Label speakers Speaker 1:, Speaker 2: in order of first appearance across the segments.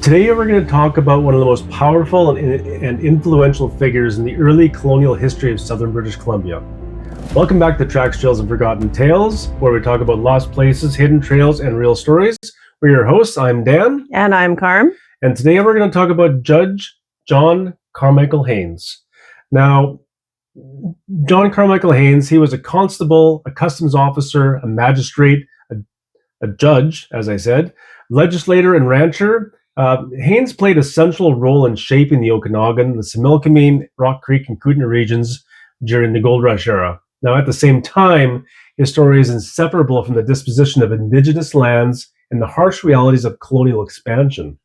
Speaker 1: Today we're going to talk about one of the most powerful and influential figures in the early colonial history of southern British Columbia. Welcome back to Tracks, Trails, and Forgotten Tales, where we talk about lost places, hidden trails, and real stories. We're your hosts. I'm Dan.
Speaker 2: And I'm Carm.
Speaker 1: And today we're going to talk about Judge John Carmichael Haynes. Now, John Carmichael Haynes, he was a constable, a customs officer, a magistrate, a judge, as I said, legislator, and rancher. Haynes played a central role in shaping the Okanagan, the Similkameen, Rock Creek, and Kootenay regions during the Gold Rush era. Now, at the same time, his story is inseparable from the disposition of Indigenous lands and the harsh realities of colonial expansion.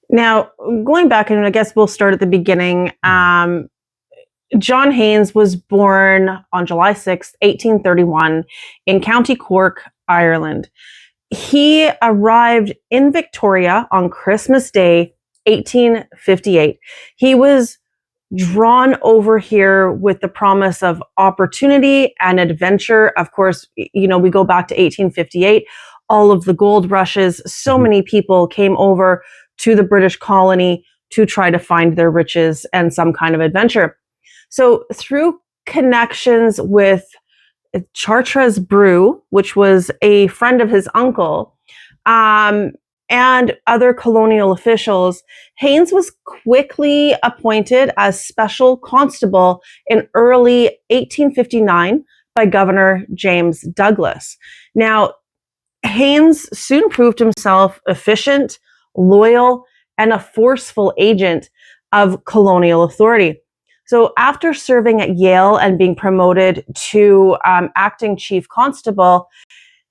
Speaker 2: Now, going back, and I guess we'll start at the beginning. John Haynes was born on July 6th, 1831, in County Cork, Ireland. He arrived in Victoria on Christmas Day, 1858. He was drawn over here with the promise of opportunity and adventure. Of course, we go back to 1858, all of the gold rushes. So many people came over to the British colony to try to find their riches and some kind of adventure. So through connections with Chartres Brew, which was a friend of his uncle, and other colonial officials, Haynes was quickly appointed as special constable in early 1859 by Governor James Douglas. Now, Haynes soon proved himself efficient, loyal, and a forceful agent of colonial authority. So after serving at Yale and being promoted to acting chief constable,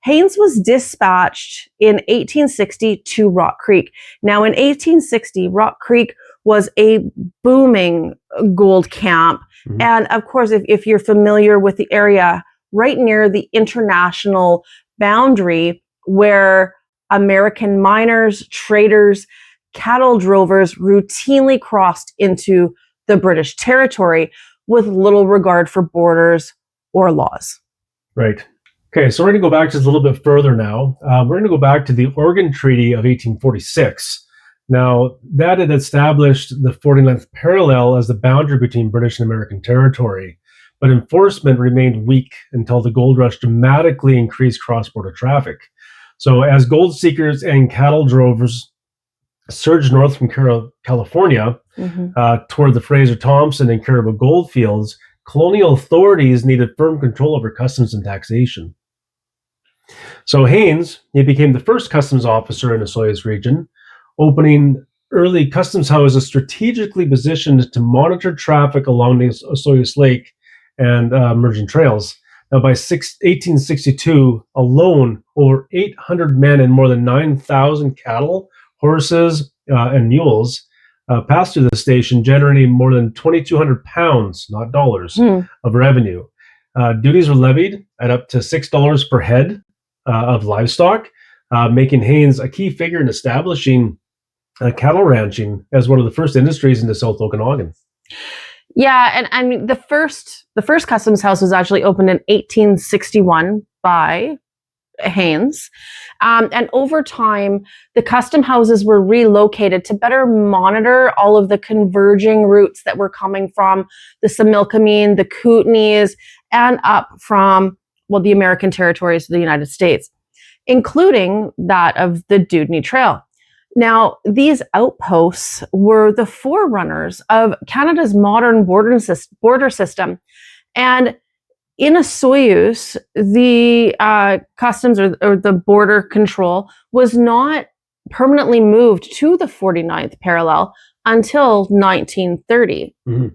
Speaker 2: Haynes was dispatched in 1860 to Rock Creek. Now, in 1860, Rock Creek was a booming gold camp. Mm-hmm. And of course, if you're familiar with the area, right near the international boundary where American miners, traders, cattle drovers routinely crossed into the British territory with little regard for borders or laws.
Speaker 1: Right. Okay, so we're going to go back just a little bit further now. We're going to go back to the Oregon Treaty of 1846. Now, that had established the 49th parallel as the boundary between British and American territory, but enforcement remained weak until the gold rush dramatically increased cross-border traffic. So as gold seekers and cattle drovers surged north from California toward the Fraser-Thompson and Caribou gold fields, colonial authorities needed firm control over customs and taxation. So Haynes, he became the first customs officer in the Osoyoos region, opening early customs houses strategically positioned to monitor traffic along the Osoyoos Lake and emerging trails. Now, by 1862 alone, over 800 men and more than 9,000 cattle, horses, and mules passed through the station, generating more than 2,200 pounds, not dollars, of revenue. Duties were levied at up to $6 per head of livestock, making Haynes a key figure in establishing cattle ranching as one of the first industries in the South Okanagan.
Speaker 2: Yeah, and I mean the first customs house was actually opened in 1861 by Haynes. And over time, the custom houses were relocated to better monitor all of the converging routes that were coming from the Similkameen, the Kootenays, and up from, the American territories of the United States, including that of the Dewdney Trail. Now, these outposts were the forerunners of Canada's modern border system. And in Osoyoos, the customs or the border control was not permanently moved to the 49th parallel until 1930.
Speaker 1: Mm-hmm.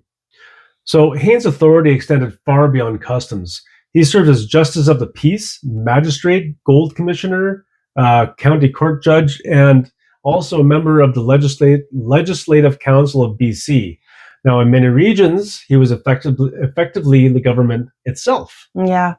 Speaker 1: So Haynes' authority extended far beyond customs. He served as Justice of the Peace, Magistrate, Gold Commissioner, County Court Judge, and also a member of the Legislative Council of BC. Now, in many regions, he was effectively the government itself.
Speaker 2: Yeah.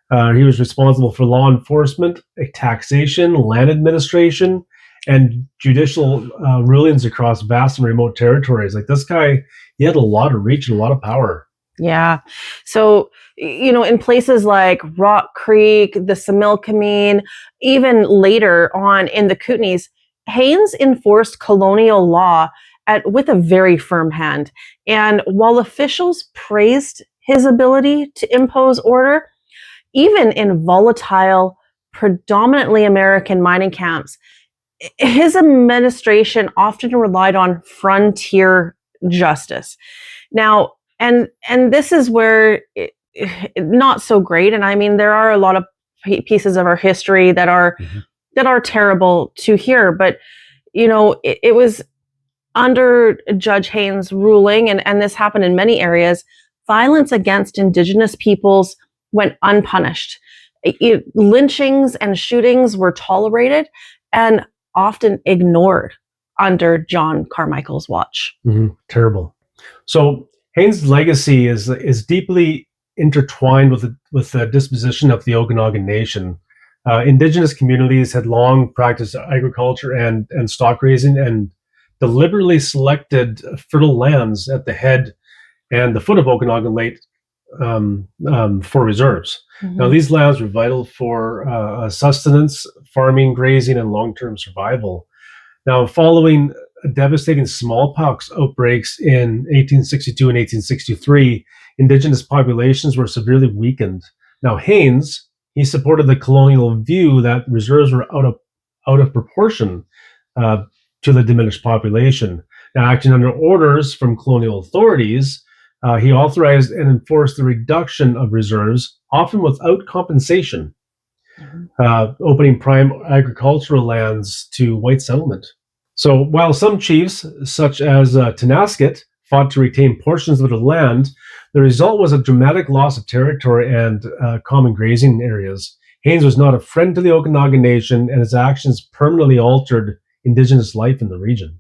Speaker 1: He was responsible for law enforcement, taxation, land administration, and judicial rulings across vast and remote territories. Like this guy, he had a lot of reach and a lot of power.
Speaker 2: Yeah. So, in places like Rock Creek, the Similkameen, even later on in the Kootenays, Haynes enforced colonial law with a very firm hand. And while officials praised his ability to impose order, even in volatile, predominantly American mining camps, his administration often relied on frontier justice. Now, and this is where not so great. And I mean, there are a lot of pieces of our history that are terrible to hear, but it was under Judge Haynes' ruling, and this happened in many areas. Violence against Indigenous peoples went unpunished. Lynchings and shootings were tolerated and often ignored under John Carmichael's watch.
Speaker 1: Terrible. So Haynes' legacy is deeply intertwined with the disposition of the Okanagan Nation. Indigenous communities had long practiced agriculture and stock raising, and deliberately selected fertile lands at the head and the foot of Okanagan Lake for reserves. Now, these lands were vital for sustenance, farming, grazing, and long-term survival. Now, following devastating smallpox outbreaks in 1862 and 1863, Indigenous populations were severely weakened. Now, Haynes, he supported the colonial view that reserves were out of proportion to the diminished population. Now, acting under orders from colonial authorities, he authorized and enforced the reduction of reserves, often without compensation, opening prime agricultural lands to white settlement. So while some chiefs, such as Tenasket, fought to retain portions of the land, the result was a dramatic loss of territory and common grazing areas. Haynes was not a friend to the Okanagan Nation, and his actions permanently altered Indigenous life in the region.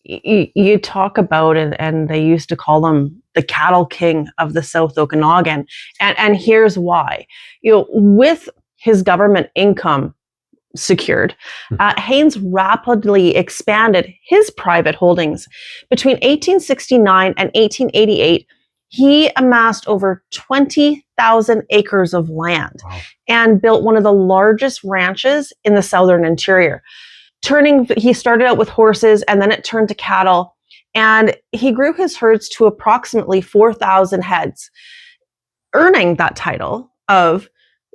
Speaker 2: You talk about it, and they used to call him the cattle king of the South Okanagan. And here's why. With his government income secured, Haynes rapidly expanded his private holdings. Between 1869 and 1888, he amassed over 20,000 acres of land and built one of the largest ranches in the southern interior. He started out with horses, and then it turned to cattle, and he grew his herds to approximately 4,000 heads, earning that title of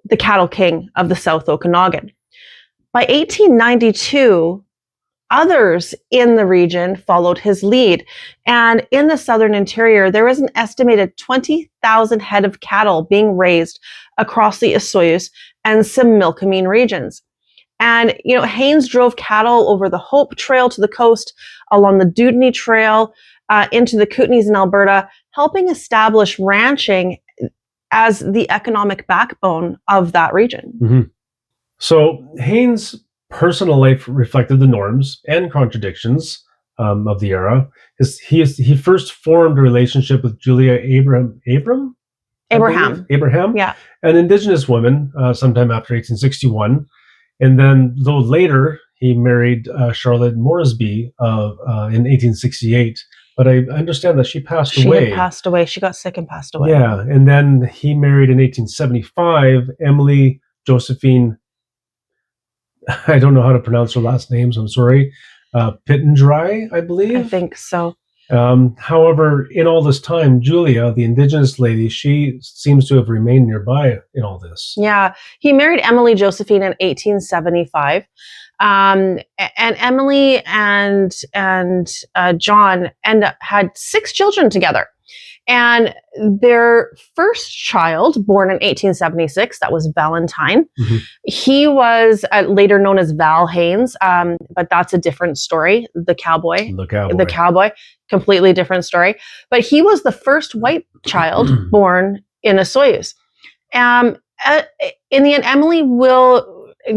Speaker 2: the cattle king of the South Okanagan. By 1892, others in the region followed his lead, and in the southern interior, there was an estimated 20,000 head of cattle being raised across the Osoyoos and Similkameen regions. And, Haynes drove cattle over the Hope Trail to the coast, along the Kootenay Trail, into the Kootenays in Alberta, helping establish ranching as the economic backbone of that region.
Speaker 1: So Haynes' personal life reflected the norms and contradictions of the era. He first formed a relationship with Julia Abraham,
Speaker 2: yeah,
Speaker 1: an Indigenous woman, sometime after 1861. And then, though later, he married Charlotte Moresby in 1868. But I understand that she passed away.
Speaker 2: She had passed away. She got sick and passed away.
Speaker 1: Yeah. And then he married in 1875 Emily Josephine, I don't know how to pronounce her last name, so I'm sorry, Pittendry, I believe.
Speaker 2: I think so.
Speaker 1: However, in all this time, Julia, the Indigenous lady, she seems to have remained nearby in all this.
Speaker 2: Yeah, he married Emily Josephine in 1875, and Emily and John had 6 children together. And their first child, born in 1876, that was Valentine. He was later known as Val Haynes, but that's a different story. The cowboy, completely different story. But he was the first white child born in Osoyoos. In the end, Emily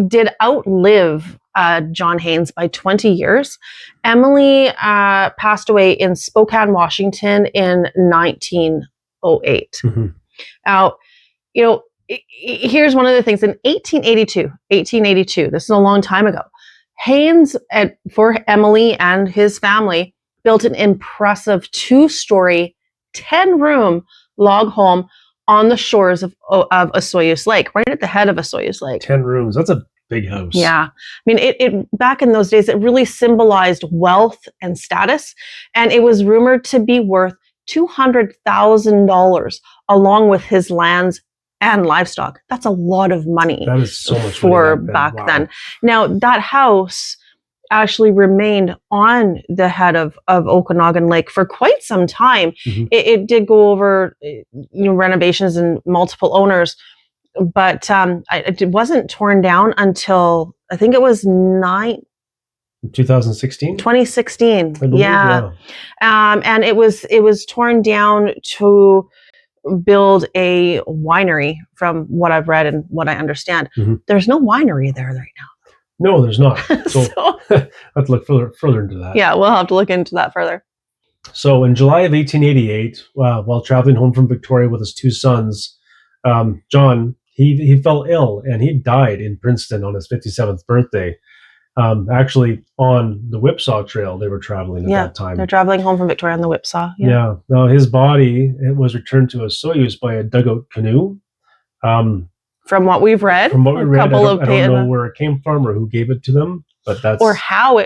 Speaker 2: did outlive John Haynes by 20 years. Emily passed away in Spokane, Washington in 1908. Now, here's one of the things. In 1882, this is a long time ago, Haynes, for Emily and his family, built an impressive 2-story, 10-room log home on the shores of Osoyoos Lake, right at the head of Osoyoos Lake.
Speaker 1: 10 rooms. That's a big house.
Speaker 2: Yeah. I mean, it back in those days, it really symbolized wealth and status. And it was rumored to be worth $200,000 along with his lands and livestock. That's a lot of money.
Speaker 1: That is so much
Speaker 2: for
Speaker 1: money
Speaker 2: back
Speaker 1: Wow.
Speaker 2: then. Now, that house actually remained on the head of Okanagan Lake for quite some time.
Speaker 1: Mhm.
Speaker 2: It did go over renovations and multiple owners, but it wasn't torn down until I think it was
Speaker 1: 2016?
Speaker 2: 2016.
Speaker 1: I believe,
Speaker 2: Yeah. And it was torn down to build a winery, from what I've read and what I understand.
Speaker 1: Mhm.
Speaker 2: There's no winery there right now.
Speaker 1: No, there's not. So,
Speaker 2: So
Speaker 1: I have to look further into that.
Speaker 2: yeah, we'll have to look into that further.
Speaker 1: So in July of 1888, while traveling home from Victoria with his two sons, John, he fell ill and he died in Princeton on his 57th birthday. Actually, on the Whipsaw Trail, they were traveling at that time.
Speaker 2: They're traveling home from Victoria on the Whipsaw.
Speaker 1: Yeah. Now his body, it was returned to Osoyoos by a dugout canoe.
Speaker 2: From what we've read,
Speaker 1: From what we read, I don't know
Speaker 2: know
Speaker 1: where it came from or who gave it to them, but that's
Speaker 2: or how,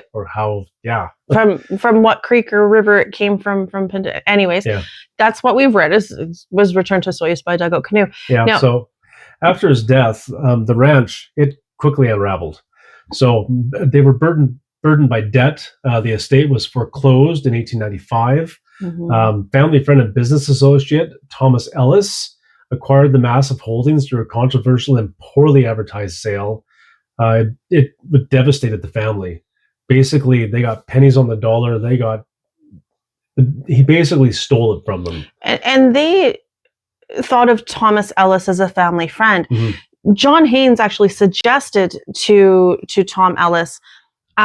Speaker 1: yeah.
Speaker 2: from what creek or river it came from. Anyways,
Speaker 1: Yeah.
Speaker 2: That's what we've read was returned to Osoyoos by a dugout canoe.
Speaker 1: Yeah.
Speaker 2: Now,
Speaker 1: so after his death, the ranch, it quickly unraveled. So they were burdened by debt. The estate was foreclosed in 1895.
Speaker 2: mhm.
Speaker 1: Family friend and business associate Thomas Ellis acquired the massive holdings through a controversial and poorly advertised sale. It devastated the family. Basically, they got pennies on the dollar. He basically stole it from them.
Speaker 2: And they thought of Thomas Ellis as a family friend.
Speaker 1: Mm-hmm.
Speaker 2: John Haynes actually suggested to Tom Ellis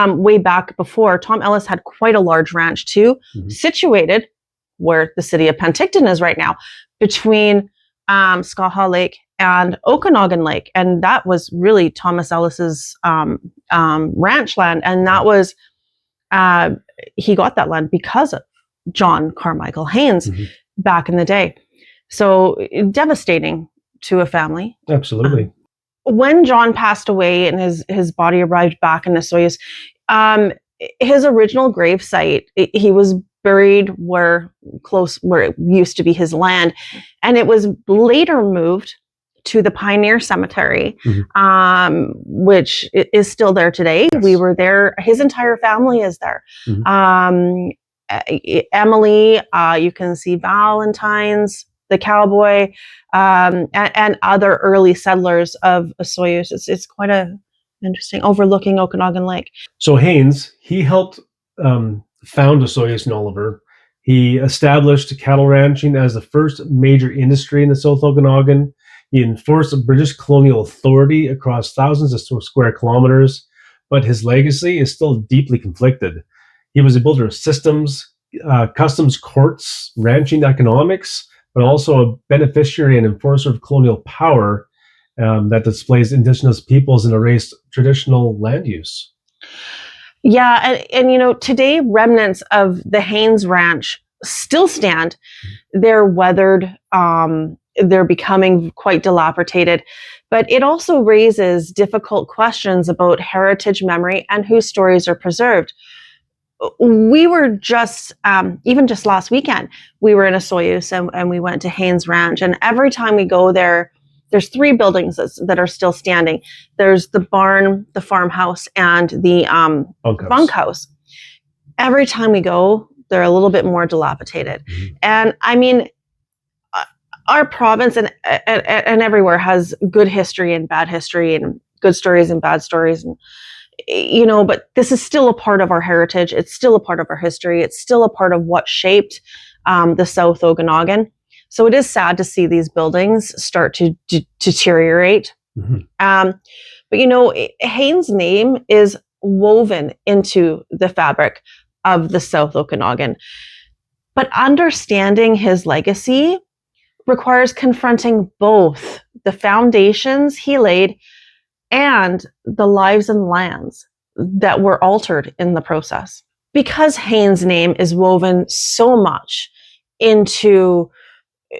Speaker 2: way back before. Tom Ellis had quite a large ranch too,
Speaker 1: mm-hmm.
Speaker 2: situated where the city of Penticton is right now, between Skaha Lake and Okanagan Lake. And that was really Thomas Ellis's ranch land. And that was, he got that land because of John Carmichael Haynes
Speaker 1: mm-hmm.
Speaker 2: back in the day. So devastating to a family.
Speaker 1: Absolutely.
Speaker 2: When John passed away and his body arrived back in Osoyoos, his original grave site, he was buried where it used to be his land, and it was later moved to the Pioneer Cemetery,
Speaker 1: mm-hmm.
Speaker 2: Which is still there today.
Speaker 1: Yes.
Speaker 2: We were there. His entire family is there.
Speaker 1: Mm-hmm.
Speaker 2: Emily, you can see Valentine's, the cowboy, and other early settlers of Osoyoos. It's quite interesting, overlooking Okanagan Lake.
Speaker 1: So Haynes, he helped found Osoyoos and Oliver. He established cattle ranching as the first major industry in the South Okanagan. He enforced British colonial authority across thousands of square kilometers, but his legacy is still deeply conflicted. He was a builder of systems, customs courts, ranching economics, but also a beneficiary and enforcer of colonial power that displays Indigenous peoples and erased traditional land use.
Speaker 2: Yeah, and today remnants of the Haynes Ranch still stand. They're weathered. They're becoming quite dilapidated, but it also raises difficult questions about heritage memory and whose stories are preserved. We were just, even just last weekend, we were in Osoyoos and we went to Haynes Ranch, and every time we go there, there's 3 buildings that are still standing. There's the barn, the farmhouse, and the bunkhouse. Every time we go, they're a little bit more dilapidated.
Speaker 1: Mm-hmm.
Speaker 2: And I mean, our province and everywhere has good history and bad history, and good stories and bad stories. And, but this is still a part of our heritage. It's still a part of our history. It's still a part of what shaped the South Okanagan. So it is sad to see these buildings start to deteriorate.
Speaker 1: Mm-hmm.
Speaker 2: But Haynes' name is woven into the fabric of the South Okanagan. But understanding his legacy requires confronting both the foundations he laid and the lives and lands that were altered in the process. Because Haynes' name is woven so much into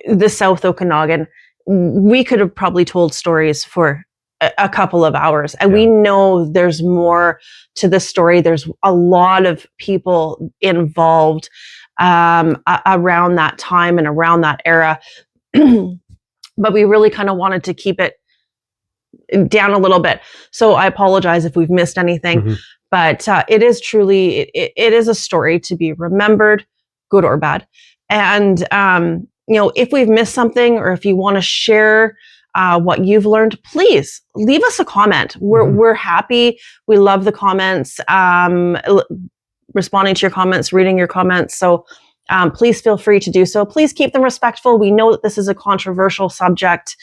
Speaker 2: the South Okanagan, we could have probably told stories for a couple of hours. And
Speaker 1: Yeah.
Speaker 2: we know there's more to the story. There's a lot of people involved around that time and around that era. But we really kind of wanted to keep it down a little bit. So I apologize if we've missed anything.
Speaker 1: Mm-hmm.
Speaker 2: But it is truly, it is a story to be remembered, good or bad. And, if we've missed something, or if you want to share what you've learned, please leave us a comment. We're happy. We love the comments, responding to your comments, reading your comments. So please feel free to do so. Please keep them respectful. We know that this is a controversial subject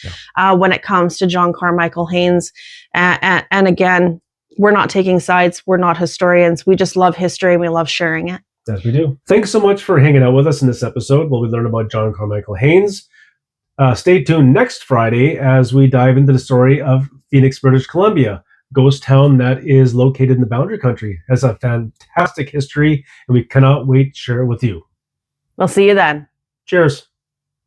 Speaker 2: when it comes to John Carmichael Haynes. And again, we're not taking sides. We're not historians. We just love history and we love sharing it.
Speaker 1: Yes, we do. Thanks so much for hanging out with us in this episode while we learn about John Carmichael Haynes. Stay tuned next Friday as we dive into the story of Phoenix, British Columbia, ghost town that is located in the Boundary Country. It has a fantastic history, and we cannot wait to share it with you.
Speaker 2: We'll see you then.
Speaker 1: Cheers.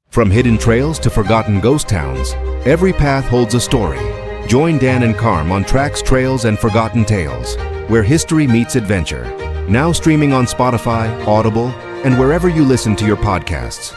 Speaker 3: From hidden trails to forgotten ghost towns, every path holds a story. Join Dan and Carm on Tracks, Trails, and Forgotten Tales, where history meets adventure. Now streaming on Spotify, Audible, and wherever you listen to your podcasts.